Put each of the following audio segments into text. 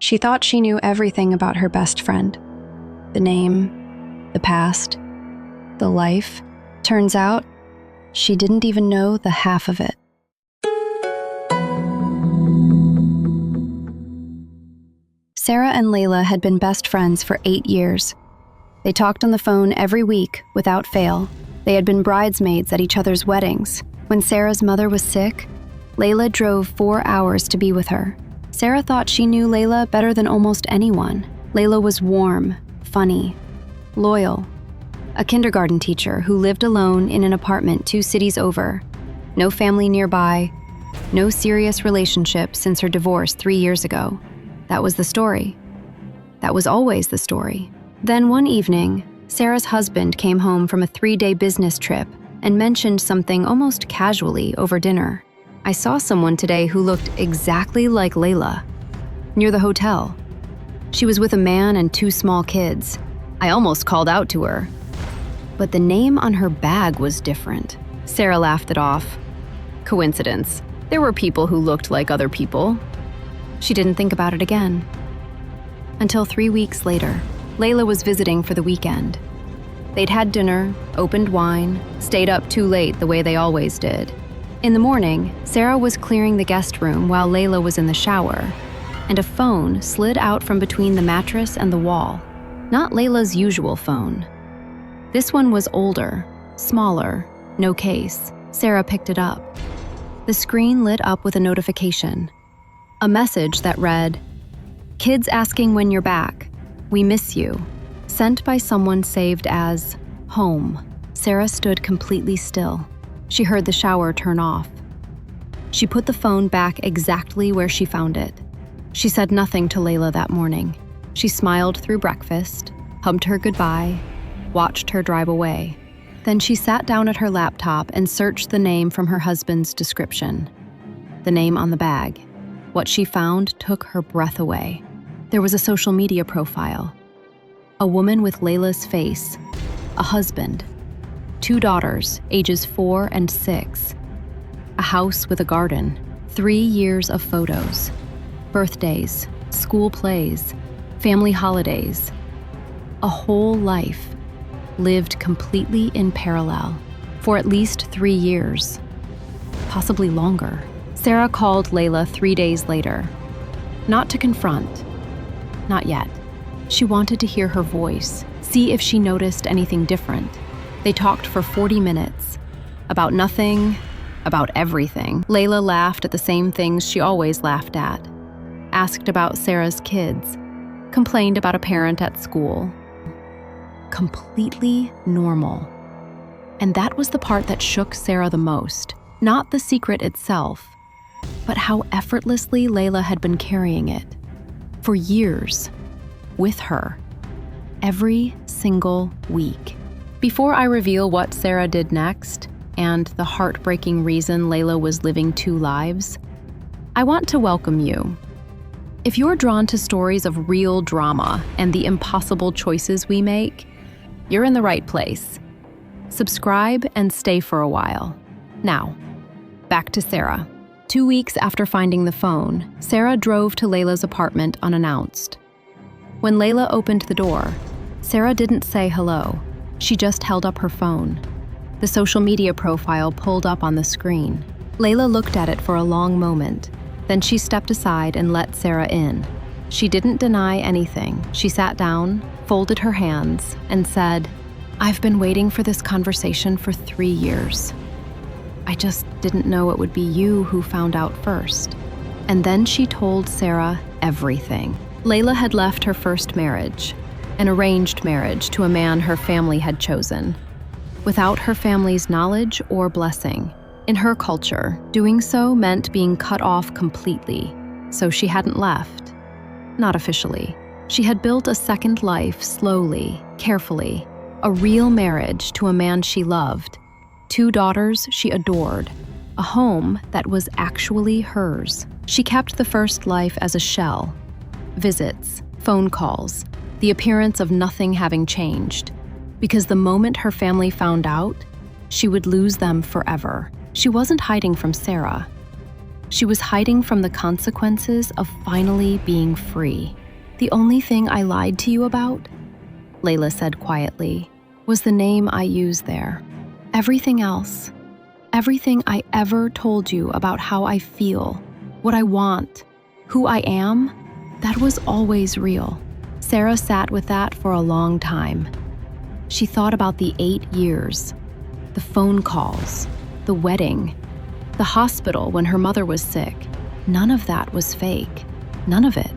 She thought she knew everything about her best friend. The name, the past, the life. Turns out, she didn't even know the half of it. Sarah and Layla had been best friends for 8 years. They talked on the phone every week without fail. They had been bridesmaids at each other's weddings. When Sarah's mother was sick, Layla drove 4 hours to be with her. Sarah thought she knew Layla better than almost anyone. Layla was warm, funny, loyal. A kindergarten teacher who lived alone in an apartment 2 cities over. No family nearby, no serious relationship since her divorce 3 years ago. That was the story. That was always the story. Then one evening, Sarah's husband came home from a 3-day business trip and mentioned something almost casually over dinner. "I saw someone today who looked exactly like Layla, near the hotel. She was with a man and 2 small kids. I almost called out to her. But the name on her bag was different." Sarah laughed it off. Coincidence. There were people who looked like other people. She didn't think about it again. Until 3 weeks later, Layla was visiting for the weekend. They'd had dinner, opened wine, stayed up too late the way they always did. In the morning, Sarah was clearing the guest room while Layla was in the shower, and a phone slid out from between the mattress and the wall. Not Layla's usual phone. This one was older, smaller, no case. Sarah picked it up. The screen lit up with a notification. A message that read, "Kids asking when you're back. We miss you." Sent by someone saved as home. Sarah stood completely still. She heard the shower turn off. She put the phone back exactly where she found it. She said nothing to Layla that morning. She smiled through breakfast, hugged her goodbye, watched her drive away. Then she sat down at her laptop and searched the name from her husband's description. The name on the bag. What she found took her breath away. There was a social media profile. A woman with Layla's face. A husband. 2 daughters, ages 4 and 6. A house with a garden. 3 years of photos. Birthdays, school plays, family holidays. A whole life. Lived completely in parallel. For at least 3 years. Possibly longer. Sarah called Layla 3 days later. Not to confront. Not yet. She wanted to hear her voice, see if she noticed anything different. They talked for 40 minutes. About nothing, about everything. Layla laughed at the same things she always laughed at. Asked about Sarah's kids. Complained about a parent at school. Completely normal. And that was the part that shook Sarah the most. Not the secret itself, but how effortlessly Layla had been carrying it. For years. With her. Every single week. Before I reveal what Sarah did next, and the heartbreaking reason Layla was living 2 lives, I want to welcome you. If you're drawn to stories of real drama and the impossible choices we make, you're in the right place. Subscribe and stay for a while. Now, back to Sarah. 2 weeks after finding the phone, Sarah drove to Layla's apartment unannounced. When Layla opened the door, Sarah didn't say hello. She just held up her phone. The social media profile pulled up on the screen. Layla looked at it for a long moment. Then she stepped aside and let Sarah in. She didn't deny anything. She sat down, folded her hands, and said, "I've been waiting for this conversation for 3 years. I just didn't know it would be you who found out first." And then she told Sarah everything. Layla had left her first marriage, an arranged marriage to a man her family had chosen, without her family's knowledge or blessing. In her culture, doing so meant being cut off completely, so she hadn't left. Not officially. She had built a second life slowly, carefully, a real marriage to a man she loved, 2 daughters she adored, a home that was actually hers. She kept the first life as a shell. Visits, phone calls, the appearance of nothing having changed. Because the moment her family found out, she would lose them forever. She wasn't hiding from Sarah. She was hiding from the consequences of finally being free. "The only thing I lied to you about," Layla said quietly, "was the name I used there. Everything else, everything I ever told you about how I feel, what I want, who I am, that was always real." Sarah sat with that for a long time. She thought about the 8 years, the phone calls, the wedding, the hospital when her mother was sick. None of that was fake. None of it.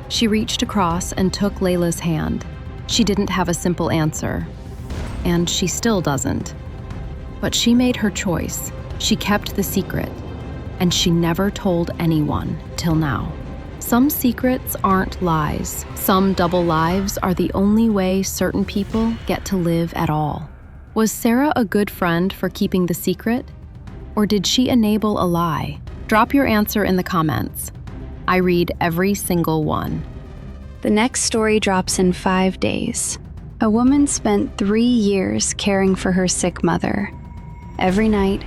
She reached across and took Layla's hand. She didn't have a simple answer, and she still doesn't. But she made her choice. She kept the secret, and she never told anyone till now. Some secrets aren't lies. Some double lives are the only way certain people get to live at all. Was Sarah a good friend for keeping the secret? Or did she enable a lie? Drop your answer in the comments. I read every single one. The next story drops in 5 days. A woman spent 3 years caring for her sick mother. Every night,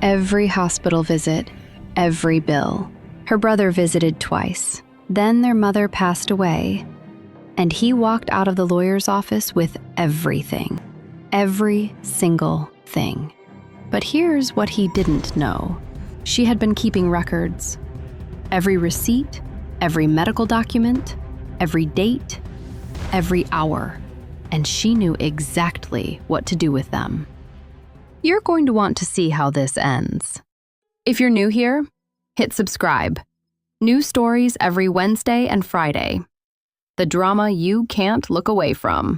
every hospital visit, every bill. Her brother visited twice. Then their mother passed away, and he walked out of the lawyer's office with everything. Every single thing. But here's what he didn't know. She had been keeping records. Every receipt, every medical document, every date, every hour. And she knew exactly what to do with them. You're going to want to see how this ends. If you're new here, hit subscribe. New stories every Wednesday and Friday. The drama you can't look away from.